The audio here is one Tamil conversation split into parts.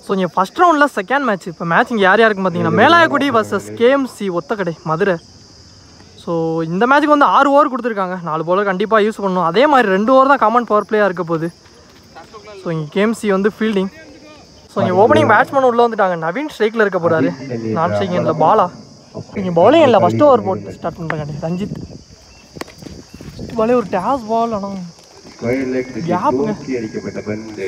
ஸோ இங்கே ஃபஸ்ட் ரவுண்டில் செகண்ட் மேட்ச். இப்போ மேட்ச் இங்கே யார் யாருக்கு பார்த்தீங்கன்னா Melayakkudi versus KMC Othakadai Madurai. So இந்த மேட்ச்சுக்கு வந்து 6 ஓவர் கொடுத்துருக்காங்க. 4 bowler கண்டிப்பாக யூஸ் பண்ணணும். அதே மாதிரி 2 ஓவர் தான் காமன் பவர் பிளேயாக இருக்க போகுது. ஸோ இங்கே கேஎம்சி வந்து ஃபீல்டிங். ஸோ இங்கே ஓப்பனிங் பேட்ஸ்மேன் உள்ளே வந்துட்டாங்க. நவீன் ஸ்ட்ரைக்கில் இருக்க போகிறாரு. நான் ஸ்ட்ரைக்கிங் இல்லை பாலா. இங்கே பவுலிங் இல்லை ஃபஸ்ட்டு ஓவர் போட்டு ஸ்டார்ட் பண்ணுறாங்க. ரஞ்சித் பாலே ஒரு டேஸ் பால். ஆனால் கேப்புங்க.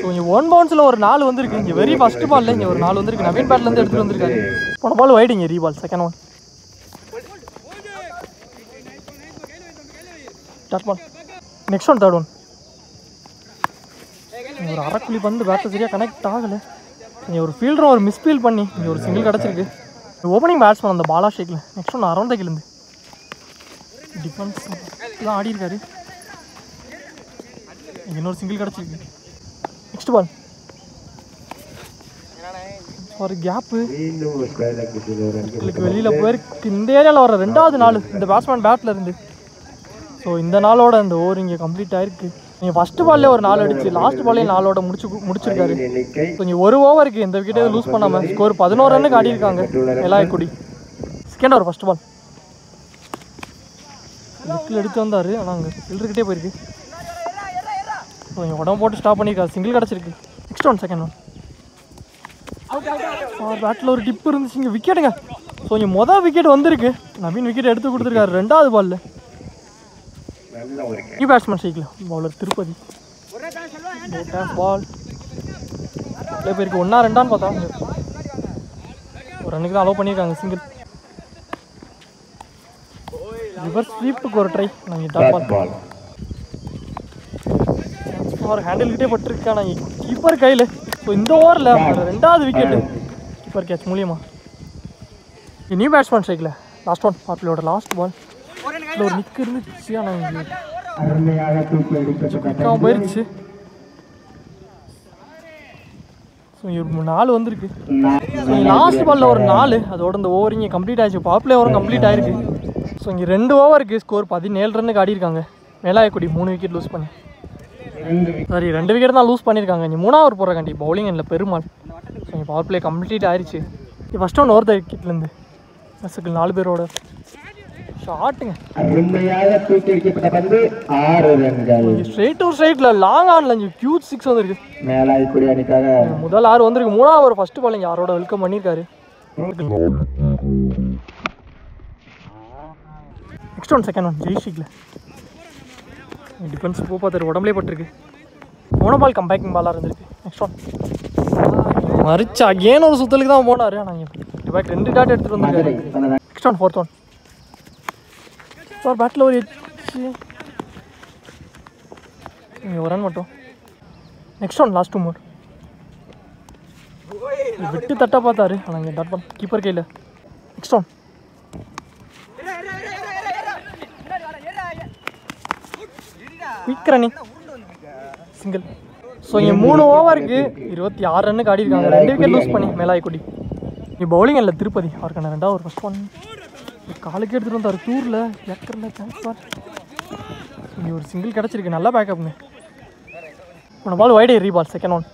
ஸோ இங்கே 1 bounce ஒரு 4 வந்துருக்கு. இங்கே வெரி ஃபஸ்ட்டு பாலில் இங்கே ஒரு 4 வந்துருக்கு. நவீன் பேட்லேருந்து எடுத்துகிட்டு வந்திருக்காரு. போன பால் வைடு. இங்கே reball second one. Start ball. Next one third one. ஒரு அரைக்குழி பந்து பேட்டை சரியாக கனெக்ட் ஆகலை. இங்கே ஒரு ஃபீல்டரும் ஒரு மிஸ்ஃபீல் பண்ணி இங்கே ஒரு சிங்கிள் கிடச்சிருக்கு. ஓப்பனிங் பேட்ஸ்மேன் அந்த பாலா ஷேக்கில். நெக்ஸ்ட் ஒன் அரௌண்ட் த கிலேருந்து டிஃபென்ஸ் தான் ஆடி இருக்காரு. இன்னொரு சிங்கிள் கிடச்சிருக்கு. நெக்ஸ்ட் பால் ஒரு கேப்பு வெளியில் போயிருக்கு. இந்த ஏரியாவில் வர 2வது நாள் இந்த பேட்ஸ்மேன் பேட்டில் இருந்து. ஸோ இந்த நாளோட இந்த ஓவர் இங்கே கம்ப்ளீட் ஆயிருக்கு. நீங்கள் ஃபஸ்ட்டு பால்லே ஒரு 4 அடிச்சு லாஸ்ட் பால்லே 4 முடிச்சிருக்காரு. ஸோ இங்கே 1 ஓவருக்கு இந்த விக்கெட்டே லூஸ் பண்ணாமல் ஸ்கோர் 11 ரன்னுக்கு ஆடி இருக்காங்க மேலாயக்குடி. செகண்ட் ஓவர் ஃபஸ்ட் பால் விக்கில் எடுத்து வந்தார். ஆனால் அங்கே ஃபில்டர்கிட்டே போயிருக்கு. ஸோ இங்கே உடம்பு போட்டு ஸ்டாப் பண்ணியிருக்காரு. சிங்கிள் கிடச்சிருக்கு. Next one second one. Battle ஒரு டிப் இருந்துச்சு. இங்கே விக்கெட்டுங்க. ஸோ இங்கே மொதல் விக்கெட் வந்திருக்கு. நவீன் விக்கெட் எடுத்து கொடுத்துருக்காரு 2வது பாலில். பேட்ஸ்மேன் ஸ்ட்ரைக்கில் பவுலர் திருப்பதி. பால் அப்படியே போயிருக்கு. 1-2 பார்த்தா ஒரு ரன்னுக்கு தான் அலோவ் பண்ணியிருக்காங்க. சிங்கிள் ரிவர்ஸ் ஸ்வீப்புக்கு ஒரு ட்ரை. நாங்கள் டாட் பால் ஒரு ஹேண்டில்கிட்டே பட்டிருக்கு. ஆனால் கீப்பர் கையில். ஸோ இந்த ஓவரில் 2வது விக்கெட்டு கீப்பர் கேட்ச் மூலியமாக. நியூ பேட்ஸ்மேன் ஸ்ட்ரைக்கில் லாஸ்ட் ஒன் பாப்பிளோட லாஸ்ட் பால். ஒரு நிற்கு இருந்துச்சு. ஆனால் போயிருச்சு. ஸோ ஒரு 4 வந்திருக்கு. லாஸ்ட் பாலில் ஒரு 4. அதோட இந்த ஓவர் இங்கே கம்ப்ளீட் ஆயிடுச்சு. பாப்புலர் ஓவரும் கம்ப்ளீட் ஆயிருக்கு. ஸோ இங்கே 2 ஓவருக்கு ஸ்கோர் 17 ரன்னுக்கு ஆடி இருக்காங்க மேலாயக்குடி. 3 விக்கெட் லூஸ் பண்ணி சாரி 2 விக்கெட் தான் லூஸ் பண்ணியிருக்காங்க. இங்கே 3வது ஓவர் போடுறக்காண்டி பவுலிங் இல்லை பெருமாள். ஸோ இங்கே பவர் பிளே கம்ப்ளீட் ஆயிடுச்சு. ஃபஸ்ட் ஒன் ஓவர் விக்கெட்லேருந்து பஸ்ஸுக்கு 4 பேரோட ஷாட்டுங்க. ஸ்ட்ரைட் டு ஸ்ட்ரைட்ல லாங் ஆன்ல ஹியூஜ் 6 வந்திருக்கு. முதல் 6 வந்திருக்கு. 3வது ஓவர் ஃபர்ஸ்ட் பால் இங்கே யாரோட வெல்கம் பண்ணியிருக்காரு. நெக்ஸ்ட் ஒன் செகண்ட் ஒன் ஜெய்ஷிக்கில் டிஃபென்ஸ் பார்த்தாரு. உடம்புலே பட்டிருக்கு. போன பால் கம்பேக்கிங் பாலாக இருந்திருக்கு. நெக்ஸ்ட் ஒன் மறிச்சு அகேன் ஒரு சுத்தலுக்கு தான் போனார். ஆனால் பேக் 2 டாட் எடுத்துகிட்டு வந்திருக்காரு. Next one fourth one. ஒரு பேட்டில் ஒரு எச்சு ஒரு ரன் மட்டும். Next one last 2 more. விட்டு தட்ட பார்த்தாரு. ஆனால் இங்கே டாட் பால் கீப்பர் கையில். Next one quick running single. So இங்கே 3 ஓவருக்கு 26 ரன்னுக்கு ஆடி இருக்காங்க. 2 விக்கெட் லூஸ் பண்ணி மேலாயக்குடி. இங்கே பவுலிங் இல்லை திருப்பதி. அவருக்கான 2வது ஒரு ஃபஸ்ட் ஒன் காலுக்கு எடுத்துகிட்டு வந்தார். டூரில் ஏக்கரில் தேங்க்ஸ் பார். இங்கே ஒரு சிங்கிள் கிடச்சிருக்கு. நல்லா பேக்கப்ங்க. போன பால் வைடே ரீபால் செகண்ட் ஒன்.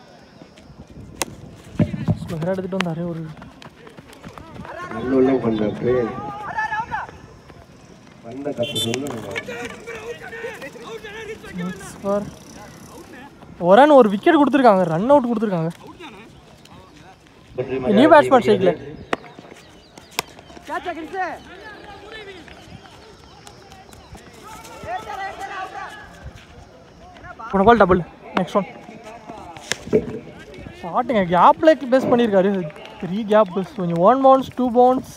ஸ்லோகராக எடுத்துகிட்டு வந்தார். ஒரு ரன் ஒரு விக்கெட் கொடுத்துருக்காங்க. ரன் அவுட் கொடுத்துருக்காங்க. நியூ பேட்ஸ்மேன் ஸ்ட்ரைக்கில் போன பால் டபுள். நெக்ஸ்ட் ஒன் ஷாட்டுங்க. கேப்பில் பேஸ் பண்ணியிருக்காரு. 3 கேப்பு. ஸோ கொஞ்சம் 1 bounce 2 bounce.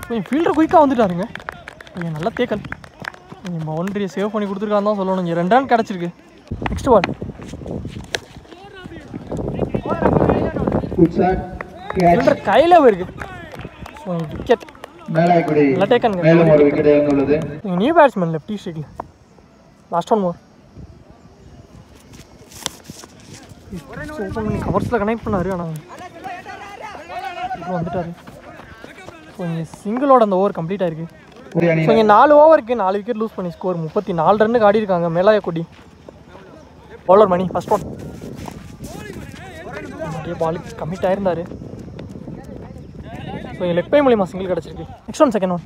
கொஞ்சம் ஃபீல்டர் குயிக்காக வந்துட்டாருங்க. கொஞ்சம் நல்லா தேக்கல். கொஞ்சம் பவுண்டரியை சேவ் பண்ணி கொடுத்துருக்கான்னு தான் சொல்லணும். இங்கே 2 ரன் கிடச்சிருக்கு. நெக்ஸ்ட் பால் ஃபீல்டர் கையில் போயிருக்கு. ஸோ விக்கெட் நல்லா டேக்கனுங்க. நியூ பேட்ஸ்மேன் லெஃப்டி ஸ்ட்ரைக்கில் லாஸ்ட் ஒன் மோர். ஓப்பன் பண்ணி கவர்ஸில் கனெக்ட் பண்ணார். ஆனால் இப்போ வந்துட்டார். ஸோ இங்கே சிங்கிளோட அந்த ஓவர் கம்ப்ளீட் ஆயிருக்கு. ஸோ இங்கே 4 ஓவருக்கு 4 விக்கெட் லூஸ் பண்ணி ஸ்கோர் 34 ரன்னுக்கு ஆடி இருக்காங்க மேலாயக்குடி. பவுலர் மணி ஃபர்ஸ்ட் ஒன் நிறைய பாலுக்கு கமிட் ஆயிருந்தார். ஸோ எங்கள் லெக் பை மூலியமாக சிங்கிள் கிடச்சிருக்கு. Next one second one.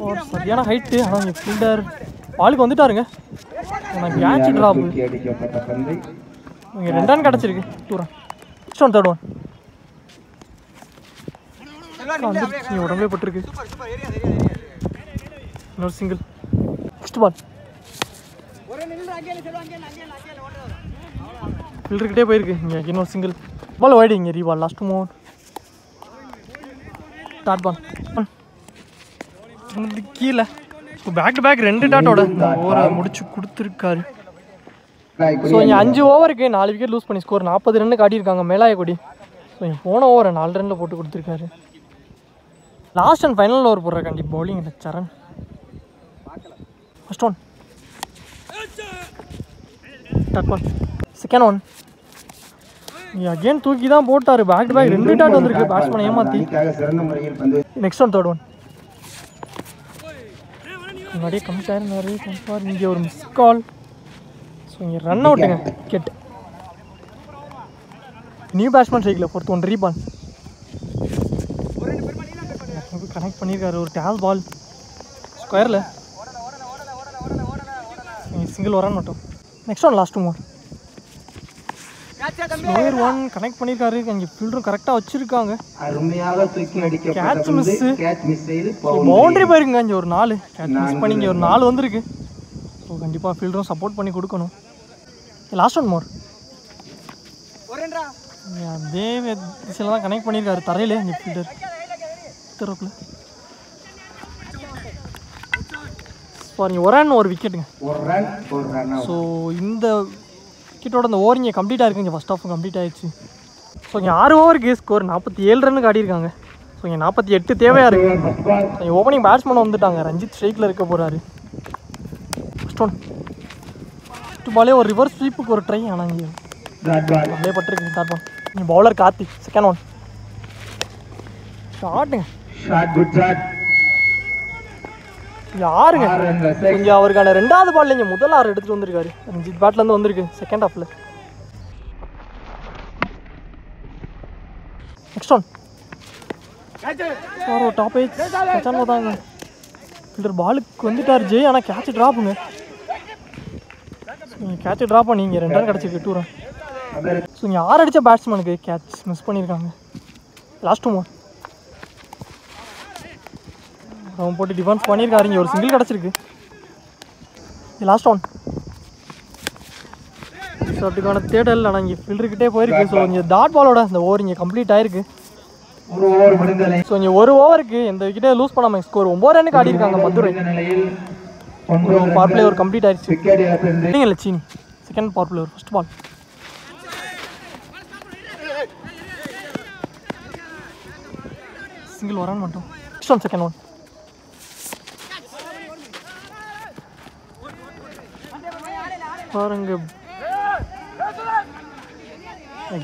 ஒரு சரியான ஹைட்டு. ஆனால் இங்கே ஃபீல்டர் பாலுக்கு வந்துட்டாருங்க. ஆனால் கேட்ச் ட்ராப்பு. இங்கே 2 ரன் கிடச்சிருக்கு. 2 run. Next one third one. வந்துருச்சு, உடம்பே போட்டிருக்கு. இன்னொரு சிங்கிள். நெக்ஸ்ட் பால் ஃபீல்டர்கிட்டே போயிருக்கு. இங்கே இன்னொரு சிங்கிள். Ball wide. இங்கே ரீபால் லாஸ்ட் மூவ். டாட் பால் கீழே. ஸோ பேக் டு பேக் 2 டாட்டோட இந்த ஓவரை முடிச்சு கொடுத்துருக்காரு. ஸோ இங்கே 5 ஓவருக்கு 4 விக்கெட் லூஸ் பண்ணி ஸ்கோர் 40 ரன்னு காட்டியிருக்காங்க மேலாயக்குடி. ஸோ இங்கே போன ஓவரை 4 ரனில் போட்டு கொடுத்துருக்காரு. லாஸ்ட் அண்ட் ஃபைனல் ஓவர் போடுற கண்டி பவுலிங் இல்லை Saran. First one. Dot ball. Second one. Again தூக்கி தான் போட்டார். பேக் டு பேக் 2 டாட் வந்திருக்கு பேட்ஸ்மேனை ஏமாற்றி. Next one third one. முன்னாடியே கமிட் ஆயிருந்தாரு. கன்ஃபார்ம் இங்கே ஒரு மிஸ் கால். ஸோ இங்கே ரன் அவுட்டுங்க விக்கெட். நியூ பேட்ஸ்மேன் ஸ்ட்ரைக்கில் ஃபோர்த் ஒன் ரீபால். கனெக்ட் பண்ணியிருக்காரு ஒரு டேல் பால் ஸ்கொயரில். சிங்கிள் வரான்னு மட்டும். Next one last move. Square one connect பண்ணியிருக்காரு. இங்கே ஃபீல்டரும் கரெக்டாக வச்சுருக்காங்க. Catch miss. பவுண்டரி போயிருக்குங்க. இங்கே ஒரு 4 கேட்ச் மிஸ் பண்ணி இங்கே ஒரு 4 வந்திருக்கு. ஸோ கண்டிப்பாக ஃபீல்டரும் சப்போர்ட் பண்ணி கொடுக்கணும். Last one more. அதே திசையில் தான் கனெக்ட் பண்ணியிருக்காரு தரையிலே இங்கே ஃபீல்டர் தரப்பில். பாருங்க ஒரு ரன் ஒரு விக்கெட்டுங்க. ஸோ இந்த விக்கெட்டோட அந்த ஓவர் இங்கே கம்ப்ளீட்டாக இருக்குது. இங்கே ஃபஸ்ட் ஆஃப் கம்ப்ளீட் ஆகிடுச்சு. ஸோ இங்கே 6 ஓவருக்கு ஸ்கோர் 47 ரன்னு காட்டியிருக்காங்க. ஸோ இங்கே 48 தேவையாக இருக்குது. இங்கே ஓப்பனிங் பேட்ஸ்மேன் வந்துட்டாங்க. ரஞ்சித் ஸ்ட்ரைக்கில் இருக்க போகிறாரு. First one. ஃபஸ்ட்டு பாலே ஒரு ரிவர்ஸ் ஸ்வீப்புக்கு ஒரு ட்ரை. ஆனால் இங்கே அப்படியே பட்டிருக்கு. Dot ball. இங்கே பவுலர் கார்த்திக். Second one. ஷாட்டுங்க. யாருங்க இங்கே அவருக்கான 2வது பால் இங்கே முதல் 6 எடுத்துகிட்டு வந்திருக்காரு. ரஞ்சித் பேட்லேருந்து வந்திருக்கு செகண்ட் ஹாஃபில். Next one. ஒரு டாப் ஏஜ் கச்சான் பார்த்தாங்க. ஃபீல்டர் பாலுக்கு வந்துட்டார் ஜெய். ஆனால் கேட்ச் ட்ராப்புங்க. நீங்கள் கேட்ச் ட்ராப் பண்ணி இங்கே 2 ரன் கிடச்சிருக்கு. 2 ரன். ஸோ இங்கே 6 அடித்த பேட்ஸ்மேனுக்கு கேட்ச் மிஸ் பண்ணியிருக்காங்க. Last move. அவன் போட்டு டிஃபென்ஸ் பண்ணியிருக்காரு. இங்கே ஒரு சிங்கிள் கிடச்சிருக்கு. Last one. ஷாட்டுக்கான தேடல். ஆனால் இங்கே ஃபீல்டர்கிட்டே போயிருக்கு. ஸோ இங்கே டாட் பாலோட இந்த ஓவர் இங்கே கம்ப்ளீட் ஆயிருக்கு. ஸோ இங்கே ஒரு ஓவருக்கு எந்த விக்கெட்டே லூஸ் பண்ணாமல் ஸ்கோர் 9 ரன்னுக்கு ஆடிருக்காங்க மதுரை. பவர் பிளே ஒரு கம்ப்ளீட் ஆயிடுச்சு. இல்லை சீனி செகண்ட் பவர் பிளே ஒரு ஃபர்ஸ்ட் பால். சிங்கிள் வரான்னு மட்டும். Next one second one. பாருங்க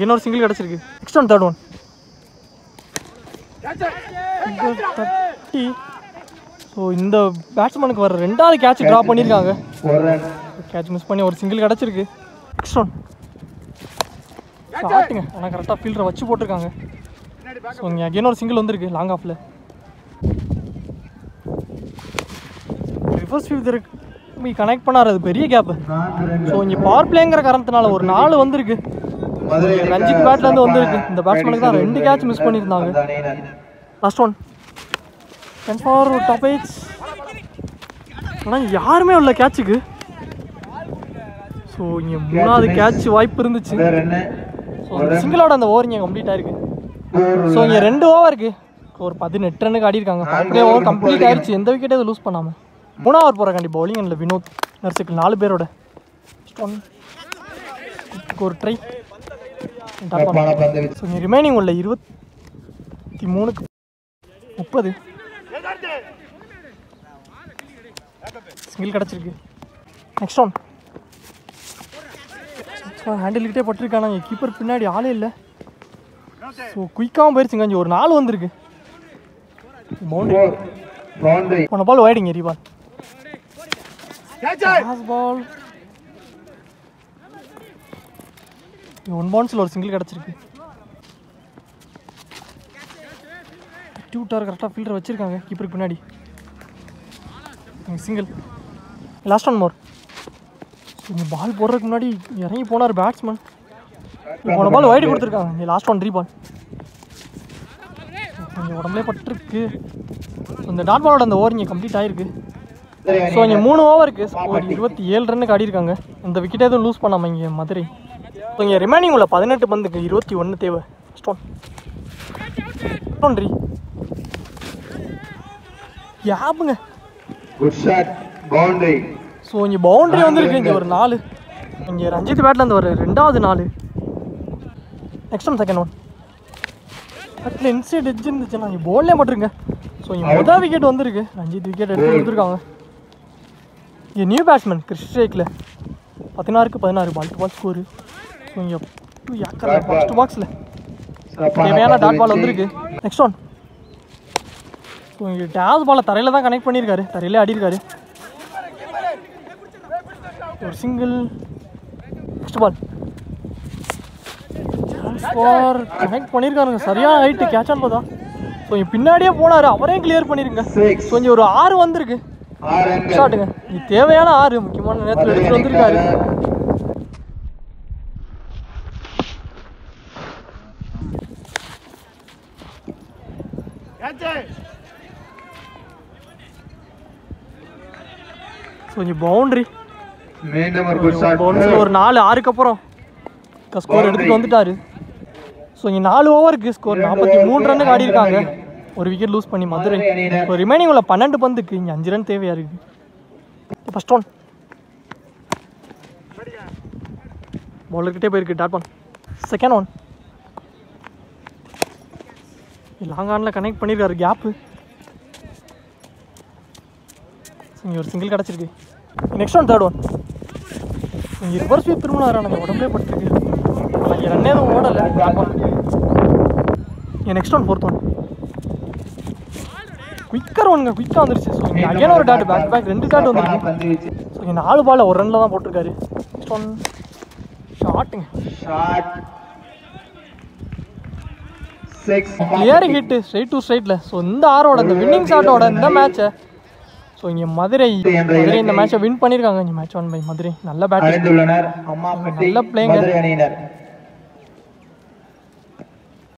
இன்னொரு சிங்கிள் கிடச்சிருக்கு. Next one third one. So இந்த பேட்ஸ்மேனுக்கு வர 2வது கேட்ச் ட்ராப் பண்ணியிருக்காங்க. கேட்ச் மிஸ் பண்ணி ஒரு சிங்கிள் கிடச்சிருக்கு. Next one. ஷாட்டுங்க. ஆனால் கரெக்டாக ஃபீல்டரை வச்சு போட்டிருக்காங்க. ஸோ இங்கே அகைன் ஒரு சிங்கிள் வந்திருக்கு லாங் ஆஃபில். ரிவர்ஸ் ஃபீல்டர் கனெக்ட் பண்ணார். அது பெரிய கேப்பு. ஸோ இங்கே பவர் பிளேங்கிற காரணத்தினால ஒரு 4 வந்திருக்கு. ரஞ்சித் பேட்லேருந்து வந்திருக்கு. இந்த பேட்ஸ்மேனுக்கு தான் 2 கேட்ச் மிஸ் பண்ணியிருந்தாங்க. Last one. Ten for top age. ஆனால் யாருமே உள்ள கேட்சுக்கு. ஸோ இங்கே 3வது கேட்ச் வாய்ப்பு இருந்துச்சு. ஸோ சிங்கிளோட அந்த ஓவர் இங்கே கம்ப்ளீட் ஆயிருக்கு. ஸோ இங்கே 2 ஓவருக்கு ஒரு 18 ரன்னுக்கு ஆடிருக்காங்க. அப்படியே ஓவர் கம்ப்ளீட் ஆயிடுச்சு. எந்த விக்கெட்டே அது லூஸ் பண்ணாமல். 3வது ஓவர் போகிற கண்டி பவுலிங் இல்லை வினோத் நர்சிக்கு 4 பேரோட. ஒரு ட்ரை. ஸோ இங்கே ரிமைனிங் உள்ள 23க்கு 30 சிங்கிள் கிடச்சிருக்கு. Next one. ஹேண்டில்கிட்டே பட்டிருக்காங்க. இங்கே கீப்பர் பின்னாடி ஆளே இல்லை. ஸோ குயிக்காகவும் போயிருச்சுங்க. இங்கே ஒரு 4 வந்திருக்கு. பவுண்டரி போன பால் வைடிங்க ரீபால். பால் ஒன் பவுன்ஸில் ஒரு சிங்கிள் கிடச்சிருக்கு. டூட்டார் கரெக்டாக ஃபீல்டர் வச்சுருக்காங்க கீப்பருக்கு பின்னாடி. சிங்கிள். Last one more. இங்கே பால் போடுறதுக்கு முன்னாடி இறங்கி போனார் பேட்ஸ்மேன். போன பால் வைடு கொடுத்துருக்காங்க. Last one ரீபால். கொஞ்சம் உடம்புலே பட்டிருக்கு. இந்த டாட் பாலோட அந்த ஓவர் இங்கே கம்ப்ளீட் ஆகிருக்கு. ஸோ இங்கே 3 ஓவருக்கு ஒரு 27 ரன்னுக்கு ஆடிருக்காங்க. இந்த விக்கெட்டே எதுவும் லூஸ் பண்ணாமல் இங்கே மதுரை. ஸோ இங்கே ரிமைனிங் உள்ள 18 பந்துக்கு 21 தேவை. ஸ்டோன் யாப்புங்க. ஸோ இங்கே பவுண்டரி வந்துருக்கு. இங்கே ஒரு 4. இங்கே ரஞ்சித் பேட்டில் அந்த ஒரு 2வது 4. Next one second one. பட்டில் இன்சைட் எட்ஜ் இருந்துச்சுன்னா இங்கே போல்லே போட்டிருங்க. ஸோ இங்கே மொதல் விக்கெட் வந்துருக்கு. ரஞ்சித் விக்கெட் எடுத்து கொடுத்துருக்காங்க. இங்கே நியூ பேட்ஸ்மேன் கிறிஸ்டேக்கில் 16-16 ball to ball score. So இங்கே பாக்ஸ் டு பாக்ஸில் தேவையான டாட் பால் வந்துருக்கு. Next one. ஸோ இங்கே டேஸ் பாலை தரையில் தான் கனெக்ட் பண்ணியிருக்காரு. தரையிலே ஆடிருக்காரு. ஒரு single. Next ball for connect பண்ணியிருக்காருங்க. சரியான ஹைட்டு கேட்ச் ஆன் பார்த்தா. ஸோ இங்கே பின்னாடியே போனார். அவரையும் கிளியர் பண்ணிருங்க. ஸோ இங்கே ஒரு 6 வந்திருக்கு. ஷாட்டுங்க. இது தேவையான 6 முக்கியமான நேரத்தில் எடுத்துகிட்டு வந்திருக்காரு. ஸோ இங்கே பவுண்டரி. ஒரு 4-6க்கு அப்புறம் ஸ்கோர் எடுத்துகிட்டு வந்துட்டாரு. ஸோ இங்கே 4 ஓவருக்கு ஸ்கோர் 43 ரன்னுக்கு ஆடிருக்காங்க. ஒரு விக்கெட் லூஸ் பண்ணி மதுரை. இப்போ ரிமைனிங் உள்ள 12 பந்துக்கு இங்கே 5 ரன் தேவையாக இருக்குது. First one. பவுலர்கிட்டே போயிருக்கு dot ball. Second one. Long ஆனில் கனெக்ட் பண்ணியிருக்காரு கேப்பு. இங்கே ஒரு சிங்கிள் கிடச்சிருக்கு. Next one third one. இங்கே ரிவர்ஸ் ஸ்வீப் திரும்பினார். நாங்கள் உடம்பே பட்டிருக்கு. இங்கே ரன்னே எதுவும் ஓடலை. இங்கே next one fourth one. Quicker ஒன்றுங்க. குயிக்காக வந்துருச்சு. ஸோ இங்கே அகைன் ஒரு டாட் பேக் 2 டாட் வந்துருக்கு. ஸோ இங்கே 4 பால் ஒரு ரனில் தான் போட்டிருக்காரு. நெக்ஸ்ட் ஒன் ஷாட்டுங்க. கிளியர் ஹிட்டு ஸ்ட்ரைட் டு ஸ்ட்ரைட்டில். ஸோ இந்த ஆரோட இந்த வின்னிங் ஷாட்டோட இந்த மேட்சை ஸோ இங்கே மதுரை இந்த மேட்சை வின் பண்ணியிருக்காங்க. இங்கே மேட்ச் 1 பை மதுரை. நல்ல பேட்டிங், நல்ல பிளேயிங்.